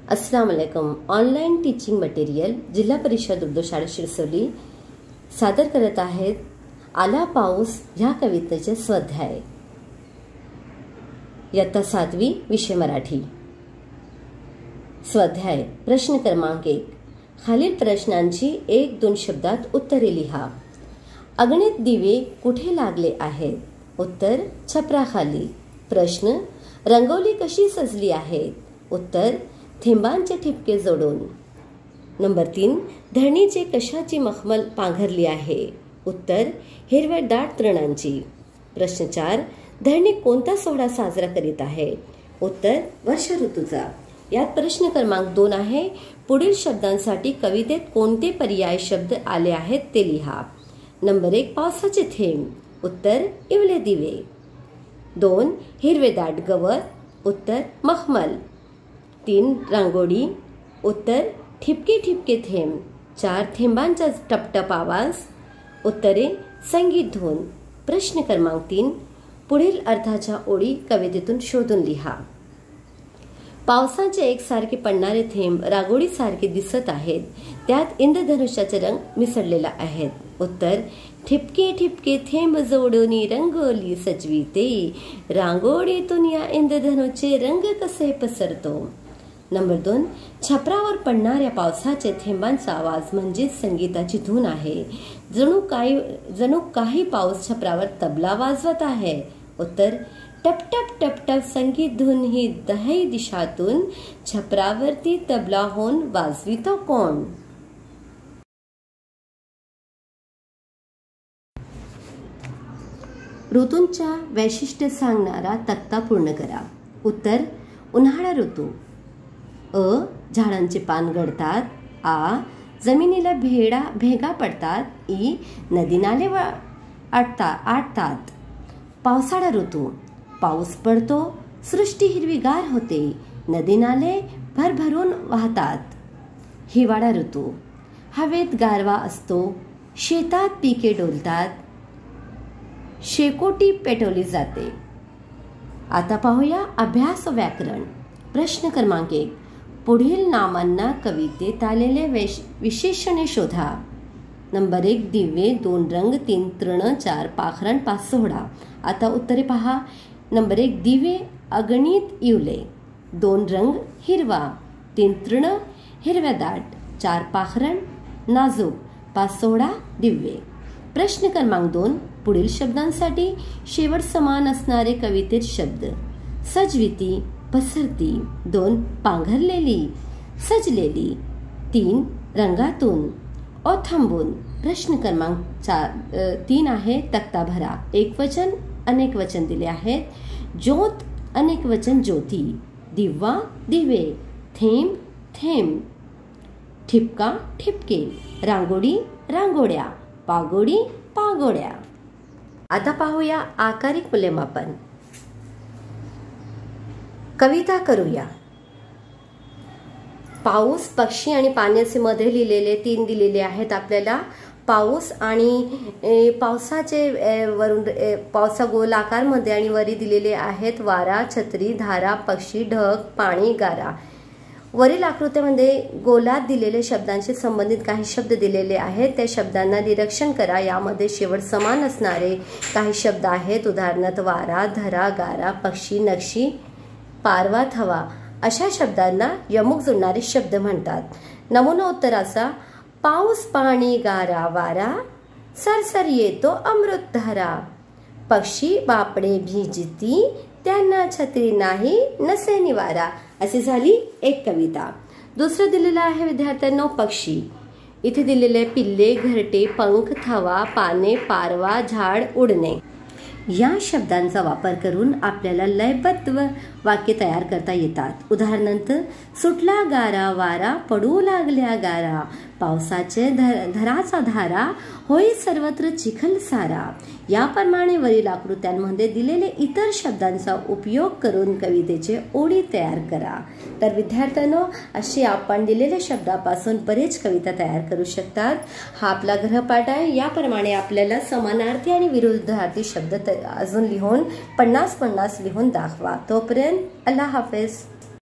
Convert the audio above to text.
अस्सलाम वालेकुम। Online teaching material जिल्हा परिषद उर्दू शाळा शिरसोली सादर करत आहेत आला पाऊस ह्या कवितेचे स्वाध्याय। इयत्ता 7वी विषय मराठी। स्वाध्याय प्रश्न क्रमांक 1। खालील प्रश्नांची 1-2 शब्दात उत्तरे लिहा। अगणित दिवे कुठे लागले आहेत? उत्तर छपराखाली। प्रश्न रंगोली कशी सजली आहे? उत्तर थेंबांचे ठिपके जोडून। नंबर 3 धरणीचे कशाची मखमल पांघरली आहे? उत्तर हिरव्यादाट तृणांची। प्रश्न 4 धरणी कोणता सोहळा साजरा करीत आहे? उत्तर वर्षा ऋतूचा। यात प्रश्न क्रमांक 2 आहे पुढील शब्दांसाठी कवितेत कोणते पर्याय शब्द आले आहेत ते लिहा। नंबर 1 पावसाचे थेंब। उत्तर इवले दिवे। 2 हिरवेदाट गवत। उत्तर मखमल। 3 रांगोळी। उत्तर ठिपके ठिपके थेंब। 4 थेंबांचा टपटप आवाज। उत्तरे संगीत धून। प्रश्न क्रमांक 3 पुढील अर्थाच्या ओळी कवितेतून शोधून लिहा। पावसाचे एकसारखे पडणारे थेंब रांगोळीसारखे दिसत आहेत, त्यात इंद्रधनुष्याचे रंग मिसळलेला आहेत। उत्तर ठिपके ठिपके थेंब जोडून रंगोली सजविते, रांगोळीतून या इंद्रधनुचे रंग कसे पसरतो। नंबर 2 छपरावर पडणाऱ्या पावसाच्या थेंबांचा आवाज म्हणजे संगीताची धून आहे, जणू काही पाऊस छपरावर तबला वाजवत आहे। उत्तर टपटप टपटप संगीत धून ही 10 दिशातून छपरावरती तबला होऊन वाजवितो कोण? ऋतूंच्या वैशिष्ट्य सांगणारा तक्ता पूर्ण करा। उत्तर उन्हाळा ऋतू। अ झाडांचे पान गळतात। आ जमिनीला भेगा पडतात। ई नदी नाले आटतात। पावसाळा ऋतू पाऊस पडतो, सृष्टी हिरवीगार होते, नदी नाले भरभरून वाहतात। हिवाळा ऋतू हवेत गारवा असतो, शेतात पिके डोलतात, शेकोटी पेटवली जाते। आता पाहूया अभ्यास व व्याकरण। प्रश्न क्रमांक 1 पुढील नामांना कवितेत आलेले विशेषणे शोधा। नंबर 1 दिवे, 2 रंग, 3 तृण, 4 पाखरण, 5 सोहळा। आता उत्तरे पहा। नंबर 1 दिवे अगणित इवले, 2 रंग हिरवा, 3 तृण हिरव्यादाट, 4 पाखरण नाजूक, 5 सोहळा दिव्य। प्रश्न क्रमांक 2 पुढील शब्दांसाठी शेवट समान असणारे कवितेत शब्द। सजविती पसरती, 2 पांघरलेली सजलेली, 3 रंगातून, ओथंबून। प्रश्न क्रमांक 3 आहे तक्ता भरा। एकवचन अनेक वचन दिले आहेत। ज्योत अनेक वचन ज्योती, दिवा दिवे, थेंब थेंब, ठिपका ठिपके, रांगोळी रांगोळ्या, पागोडी पागोड्या। आता पाहूया आकारिक मूल्यमापन। कविता करूया। पाऊस, पक्षी आणि पाणी असे मध्ये लिहिलेले 3 दिलेले आहेत आपल्याला। पाऊस आणि पावसाचे वरून पावसा गोल आकार मध्ये आणि वरी दिलेले आहेत वारा, छत्री, धारा, पक्षी, ढग, पाणी, गारा। वरील आकृतीमध्ये गोलात दिलेले शब्दांशी संबंधित काही शब्द दिलेले आहेत, त्या शब्दांना निरीक्षण करा। यामध्ये शेवट समान असणारे काही शब्द आहेत, उदाहरणार्थ वारा, धरा, गारा, पक्षी, नक्षी, पारवा, थवा अशा शब्दांना यमुक जोडणारे शब्द म्हणतात। नमुना उत्तराचा पाऊस, पाणी, गारा, वारा, सरसर येतो अमृतधारा, पक्षी बापडे भिजती, त्यांना छत्री नाही नसे निवारा। अशी झाली एक कविता। दुसरं दिलेलं आहे विद्यार्थ्यांनो पक्षी। इथे दिलेले पिल्ले, घरटे, पंख, थवा, पाने, पारवा, झाड, उडणे या शब्दांचा वापर करून आपल्याला लयबद्ध वाक्य तयार करता येतात। उदाहरणार्थ सुटला गारा वारा, पडू लागल्या गारा, पावसाचे धराचा धारा, होई सर्वत्र चिखल सारा। याप्रमाणे वरील आकृत्यांमध्ये दिलेले इतर शब्दांचा उपयोग करून कवितेचे ओळी तयार करा। तर विद्यार्थ्यांनो अशी आपण दिलेल्या शब्दापासून बरेच कविता तयार करू शकतात। हा आपला गृहपाठ आहे। याप्रमाणे आपल्याला समानार्थी आणि विरुद्धार्थी शब्द अजून लिहून 50-50 लिहून दाखवा। तोपर्यंत अल्लाह हाफिज।